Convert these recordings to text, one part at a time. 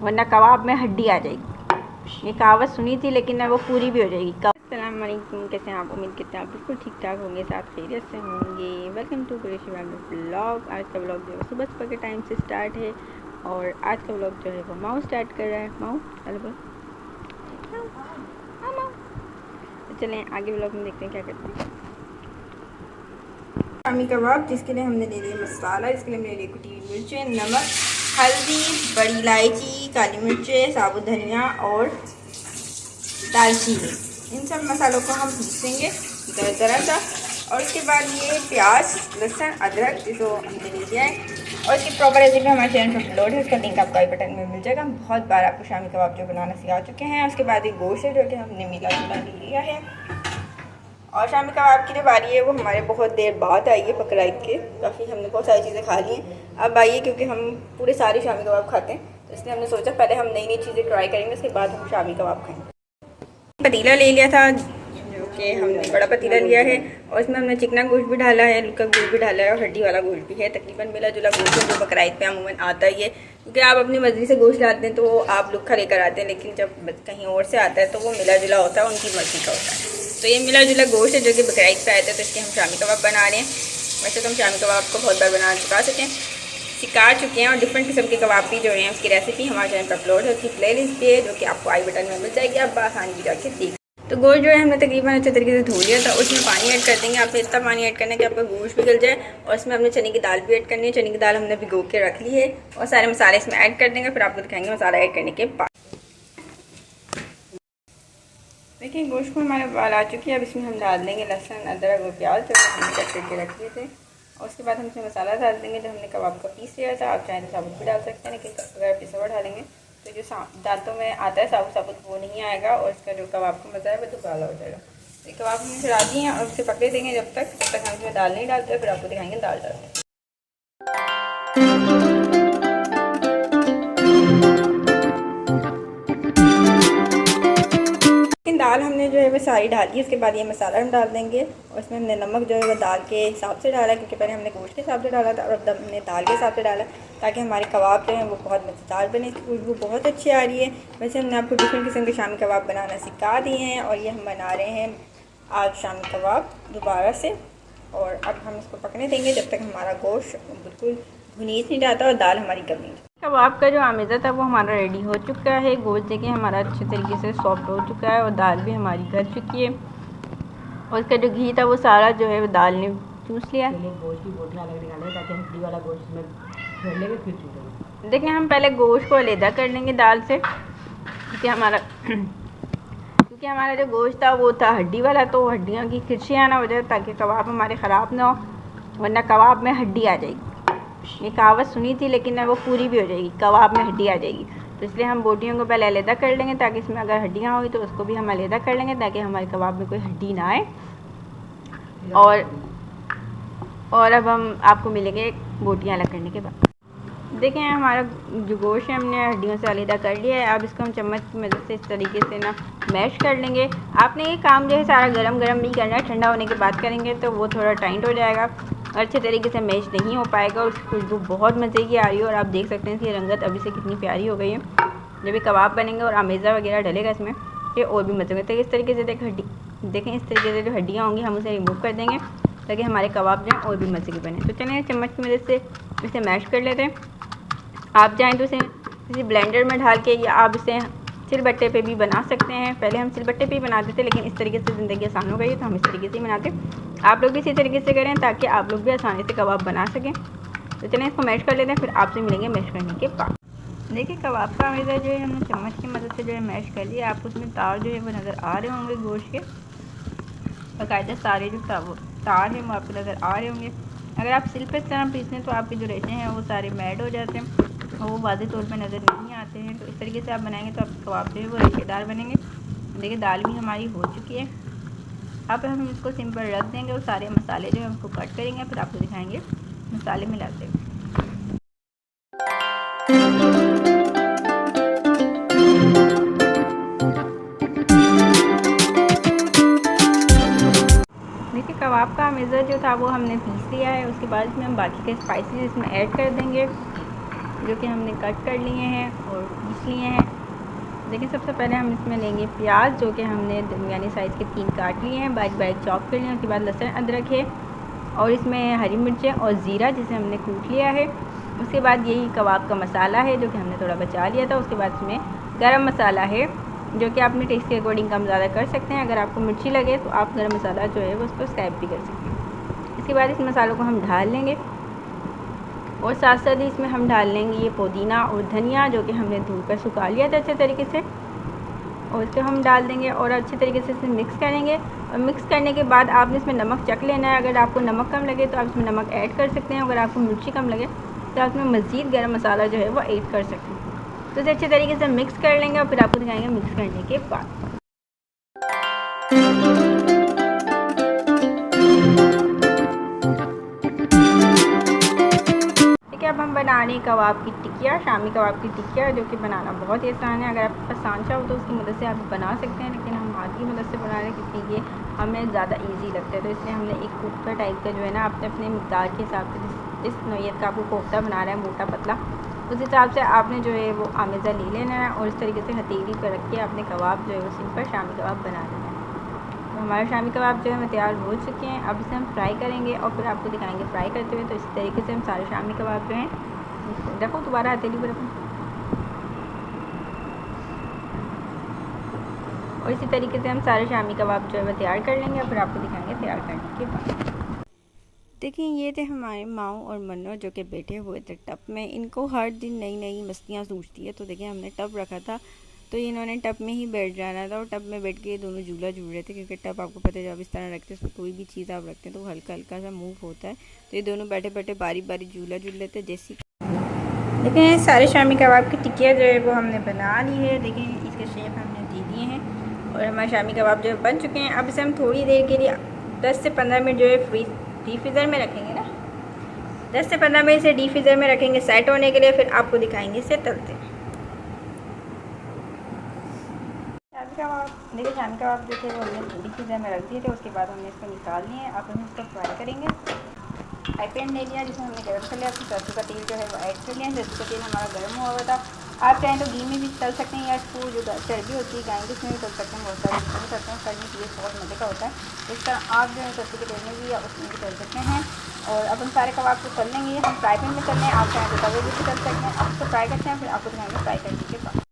वरना कबाब में हड्डी आ जाएगी। ये कहावत सुनी थी लेकिन वो पूरी भी हो जाएगी। अस्सलाम वालेकुम, कैसे हैं आप? उम्मीद करते हैं आप बिल्कुल ठीक ठाक होंगे, साथ खैरियत से होंगे। Welcome to Qureshi blog. आज का ब्लॉग जो है सुबह सुबह के टाइम से स्टार्ट है और आज का ब्लॉग जो है वो माऊ स्टार्ट कर रहा है। माऊ हेलो माऊ। तो चलें आगे ब्लॉग में देखते हैं क्या करते हैं। शामी कबाब, जिसके लिए हमने ले लिया मसाला। इसके लिए हमने ले लिया कुटी हुई मिर्चें, नमक, हल्दी, बड़ी इलायची, काली मिर्चें, साबुत धनिया और दालचीनी। इन सब मसालों को हम पीसेंगे ज़रा सा। और उसके बाद ये प्याज, लहसुन, अदरक जिसको हमने ले लिया है। और इसकी प्रॉपर रेसिपी हमारे चैनल पर अपलोड है, उसका लिंक आपको आई बटन में मिल जाएगा। हम बहुत बार आपको शामी कबाब जो बनाना सिखा चुके हैं। उसके बाद एक गोश्त है जो कि हमने मिला जुला ले लिया है। और शामी कबाब की जो बारी है वो हमारे बहुत देर बाद आई है पकड़ के। काफ़ी हमने बहुत सारी चीज़ें खा ली हैं, अब आई है क्योंकि हम पूरे सारे शामी कबाब खाते हैं, तो इसलिए हमने सोचा पहले हम नई नई चीज़ें ट्राई करेंगे, उसके बाद हम शामी कबाब खाएंगे। पतीला ले लिया था जो कि हमने बड़ा पतीला लिया है और इसमें हमने चिकना गोश्त भी डाला है, लुका गोश्त भी डाला है और हड्डी वाला गोश्त भी है। तकरीबन मिला जुला गोश्त है जो बकराईद पे अमूमन आता ही है, क्योंकि आप अपनी मर्ज़ी से गोश्त लाते हैं तो आप लुखा लेकर आते हैं, लेकिन जब कहीं और से आता है तो वो मिला जुला होता है, उनकी मर्ज़ी का होता है। तो ये मिला जुला गोश्त है जो कि बकराईद पे आया था, तो इसके हम शामी कबाब बना रहे हैं। वैसे तो हम शामी कबाब को बहुत बार बना सिखा चुके हैं और डिफरेंट किस्म के कबाब भी जो हैं उसकी रेसिपी हमारे चैनल पर अपलोड है, उसकी प्लेलिस्ट भी है जो कि आपको आई बटन में मिल जाएगी, आप आसानी भी जाके देख। तो गोश्त जो है हमने तकरीबन अच्छे तरीके से धो लिया था। उसमें पानी ऐड कर देंगे। आपने इतना पानी ऐड करना है कि आपका गोश्त भी गल जाए। और इसमें हमने चने की दाल भी ऐड करनी है। चने की दाल हमने भिगो के रख ली है और सारे मसाले इसमें ऐड कर देंगे, फिर आपको दिखाएंगे मसाला ऐड करने के बाद। देखिए गोश्त को हमारे बाल आ चुकी है। अब इसमें हम डाल देंगे लहसुन, अदरक और प्याज जो हमने कट करके रख लिए थे। और उसके बाद हम इसमें मसाला डाल देंगे जो हमने कबाब का पीस लिया था। आप चाहें तो साबुत भी डाल सकते हैं, लेकिन अगर पिसा हुआ डालेंगे तो जो दांतों में आता है साबुत साबुत वो नहीं आएगा और इसका जो कबाब का मज़ा है वो दुबाला हो जाएगा। तो कबाब हमने चढ़ा दिए हैं और उसे पकड़े देंगे जब तक हम इसमें दाल नहीं डालते, फिर आपको दिखाएंगे दाल डालते हैं। दाल हमने जो है वो सारी डाली है। उसके बाद ये मसाला हम डाल देंगे और इसमें हमने नमक जो है वो दाल के हिसाब से डाला, क्योंकि पहले हमने गोश्त के हिसाब से डाला था और अब हमने दाल के हिसाब से डाला, ताकि हमारे कबाब जो हैं वो बहुत मज़ेदार बने। इसकी खुशबू बहुत अच्छी आ रही है। वैसे हमने आपको डिफरेंट किस्म के शामी कबाब बनाना सिखा दिए हैं और ये हम बना रहे हैं आज शामी कबाब दोबारा से। और अब हम इसको पकने देंगे जब तक हमारा गोश्त बिल्कुल भुनीस नहीं जाता और दाल हमारी कम नहीं। कबाब का जो आमेज़ा था वो हमारा रेडी हो चुका है। गोश्त देखिए हमारा अच्छे तरीके से सॉफ्ट हो चुका है और दाल भी हमारी गल चुकी है और इसका जो घी था वो सारा जो है वो दाल ने चूस लिया। गोश्त की बोटियाँ अलग निकालें ताकि हड्डी वाला गोश्त में भर लेंगे, फिर चूसेंगे। देखिए हम पहले गोश्त को अलहदा कर लेंगे दाल से, क्योंकि हमारा जो गोश्त था वो था हड्डी वाला, तो हड्डियों की खिरचियाँ ना हो जाए ताकि कबाब हमारे ख़राब ना हो, वरना कबाब में हड्डी आ जाएगी। ये कहावत सुनी थी लेकिन वो पूरी भी हो जाएगी, कबाब में हड्डी आ जाएगी। तो इसलिए हम बोटियों को पहले अलहदा कर लेंगे, ताकि इसमें अगर हड्डियाँ हुई तो उसको भी हम अलहदा कर लेंगे ताकि हमारे कबाब में कोई हड्डी ना आए। और अब हम आपको मिलेंगे बोटियाँ अलग करने के बाद। देखें हमारा जो गोश्त है हमने हड्डियों से अलहदा कर लिया है। अब इसको हम चम्मच की मदद से इस तरीके से ना मैश कर लेंगे। आपने ये काम जो है सारा गरम गरम नहीं करना है, ठंडा होने के बाद करेंगे तो वो थोड़ा टाइट हो जाएगा और अच्छे तरीके से मैश नहीं हो पाएगा। और उसकी खुशबू बहुत मज़े की आ रही है और आप देख सकते हैं इसकी रंगत अभी से कितनी प्यारी हो गई है। जब ये कबाब बनेंगे और आमेज़ा वगैरह डलेगा इसमें, ये और भी मज़े होंगे। तो इस तरीके से देखें इस तरीके से जो हड्डियाँ होंगी हम उसे रिमूव कर देंगे ताकि हमारे कबाब जो हैं और भी मज़े के बने। तो चलिए चम्मच की मदद से इसे मैश कर लेते हैं। आप चाहें तो इसे किसी ब्लेंडर में डाल के या आप इसे सिलबट्टे पे भी बना सकते हैं। पहले हम सिलबट्टे पे ही बनाते थे, लेकिन इस तरीके से ज़िंदगी आसान हो गई है तो हम इस तरीके से ही बनाते हैं। आप लोग भी इसी तरीके से करें ताकि आप लोग भी आसानी से कबाब बना सकें। तो चलें इसको मैश कर लेते हैं, फिर आपसे मिलेंगे मैश करने के बाद। देखिए कबाब का आमेज़ा जो है हमने चम्मच की मदद से जो है मैश कर लिया। आपको उसमें तार जो है वो नज़र आ रहे होंगे गोश्त के, बाकायदा सारे जो तार हैं वो आपको नज़र आ रहे होंगे। अगर आप सिल पे तरह पीसते हैं तो आपके जो रेशे हैं वो सारे मैड हो जाते हैं और वो वाज़े तौर पे नज़र नहीं आते हैं। तो इस तरीके से आप बनाएंगे तो आपके कबाब जो है वो रेशेदार बनेंगे। देखिए दाल भी हमारी हो चुकी है। अब हम इसको सिंपल रख देंगे और सारे मसाले जो है उसको कट करेंगे, फिर आपको दिखाएंगे मसाले मिलाते हुए। देखिए कबाब का आमेज़ा जो था वो हमने पीस लिया है। उसके बाद इसमें हम बाकी के स्पाइसेस इसमें ऐड कर देंगे जो कि हमने कट कर लिए हैं और पीस लिए हैं। देखिए सबसे पहले हम इसमें लेंगे प्याज, जो कि हमने दरमियानी साइज़ के 3 काट लिए हैं, बारीक बारीक चॉप कर लिए हैं। उसके बाद लहसुन अदरक है और इसमें हरी मिर्चें और ज़ीरा जिसे हमने कूट लिया है। उसके बाद यही कबाब का मसाला है जो कि हमने थोड़ा बचा लिया था। उसके बाद इसमें गरम मसाला है जो कि अपने टेस्ट के अकॉर्डिंग कम ज़्यादा कर सकते हैं। अगर आपको मिर्ची लगे तो आप गरम मसाला जो है वो उसको स्किप भी कर सकते हैं। इसके बाद इस मसालों को हम ढाल लेंगे और साथ साथ ही इसमें हम डाल लेंगे ये पुदीना और धनिया जो कि हमने धुलकर सुखा लिया था अच्छे तरीके से, और इसको हम डाल देंगे और अच्छे तरीके से इसे मिक्स करेंगे। और मिक्स करने के बाद आपने इसमें नमक चख लेना है। अगर आपको नमक कम लगे तो आप इसमें नमक ऐड कर सकते हैं। अगर आपको मिर्ची कम लगे तो आप इसमें मज़ीद गरम मसाला जो है वो ऐड कर सकते हैं। तो इसे अच्छे तरीके से मिक्स कर लेंगे और फिर आपको दिखाएंगे मिक्स करने के बाद। अब हम बना रहे हैं कबाब की टिकिया, शामी कबाब की टिकिया, जो कि बनाना बहुत ही आसान है। अगर आपके पास सांचा हो तो उसकी मदद से आप बना सकते हैं, लेकिन हम हाथ की मदद से बना रहे हैं क्योंकि ये हमें ज़्यादा इजी लगता है। तो इसलिए हमने एक कोफ्ता टाइप का जो है ना अपने मिकदार के हिसाब से जिस नौयत का आपको कोफ्ता बना रहा है, मोटा पतला, उस हिसाब से आपने जो है वो आमेज़ा ले लेना है और इस तरीके से हथेली पर रख के आपने कबाब जो है वो सिंपल शामी कबाब बना लेना है। तो हमारे शामी कबाब जो है तैयार हो चुके हैं। अब इसे हम फ्राई करेंगे और फिर आपको दिखाएंगे फ्राई करते हुए। तो इस तरीके से हम सारे शामी कबाब जो हैं, देखो दोबारा हथेली पर रखो, और इसी तरीके से हम सारे शामी कबाब जो है वो तैयार कर लेंगे और फिर आपको दिखाएंगे तैयार करने के बाद। देखिए ये थे हमारे माऊ और मन्नो जो कि बैठे हुए थे टब में। इनको हर दिन नई नई मस्तियाँ सूझती है। तो देखिए हमने टब रखा था तो इन्होंने टब में ही बैठ जाना था और टब में बैठ के दोनों झूला झूल रहे थे, क्योंकि टब आपको पता है जब इस तरह रखते हैं उसमें कोई भी चीज़ आप रखते हैं तो हल्का हल्का सा मूव होता है। तो ये दोनों बैठे बैठे बारी बारी झूला झूल लेते हैं। जैसी देखिए सारे शामी कबाब की टिकिया जो है वो हमने बना ली है। देखिए इसके शेप हमने दे दिए हैं और हमारे शामी कबाब जो है बन चुके हैं। अब इसे हम थोड़ी देर के लिए 10 से 15 मिनट जो है डीप फ्रीज़र में रखेंगे ना, 10 से 15 मिनट से डीप फ्रीज़र में रखेंगे सेट होने के लिए। फिर आपको दिखाएंगे इसे तलते हैं। शामी कबाब देखिए शामी कबाब जो थे वो हमने डीप फ्रीज़र में रख दिए थे। उसके बाद हमने इसको निकाल लिए हैं। अब हम इसको फ्राई करेंगे। फ्राई पैन ले लिया जिसमें हमने गर्म कर लिया। फिर सरसों का तेल जो है वो ऐड कर लिया। सरसों का तेल हमारा गर्म हुआ हुआ था। आप चाहें तो घी में भी तल सकते हैं या इसको जो चर्बी होती है गाय की उसमें भी तल सकते हैं। बहुत सारे इसमें करते हैं, करने के लिए बहुत मज़े का होता है। इस तरह आप जो है सरसों के तेल में भी या उसमें भी तल सकते हैं। और अब हम सारे कबाब को तल लेंगे। हम फ्राई पैन में तल लें, आप चाहें तो तवे भी तल सकते हैं। आप इसको फ्राई करते हैं, फिर आपको दिखाएंगे फ्राई करने के बाद।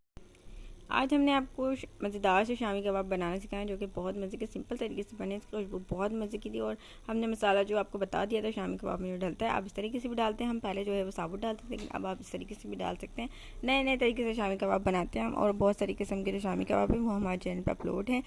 आज हमने आपको मज़ेदार से शामी कबाब बनाना सिखाया जो कि बहुत मज़े के सिंपल तरीके से बने। इसकी खुशबू बहुत मज़े की थी और हमने मसाला जो आपको बता दिया था शामी कबाब में जो डलता है आप इस तरीके से भी डालते हैं। हम पहले जो है वो साबुत डालते थे, लेकिन अब आप इस तरीके से भी डाल सकते हैं। नए नए तरीके से शामी कबाब बनाते हैं हम, और बहुत सारी किस्म के जो शामी कबाब हैं वो हमारे चैनल पर अपलोड हैं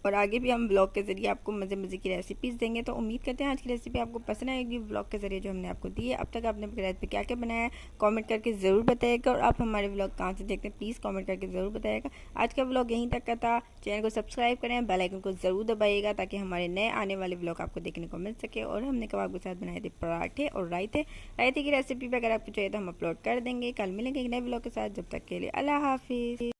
और आगे भी हम ब्लॉग के ज़रिए आपको मज़े मज़े की रेसिपीज़ देंगे। तो उम्मीद करते हैं आज की रेसिपी आपको पसंद आएगी ब्लॉग के ज़रिए जो हमने आपको दी है। अब तक आपने रेसिपी क्या क्या बनाया है कमेंट करके ज़रूर बताइएगा, और आप हमारे ब्लॉग कहाँ से देखते हैं प्लीज़ कमेंट करके ज़रूर बताइएगा। आज का ब्लॉग यहीं तक का था। चैनल को सब्सक्राइब करें, बेल आइकन को ज़रूर दबाइएगा ताकि हमारे नए आने वाले ब्लॉग आपको देखने को मिल सके। और हमने कबाब के साथ बनाए थे पराठे और रायते की रेसिपी भी अगर आपको चाहिए तो हम अपलोड कर देंगे। कल मिलेंगे एक नए ब्लॉग के साथ, जब तक के लिए अल्लाह हाफिज़।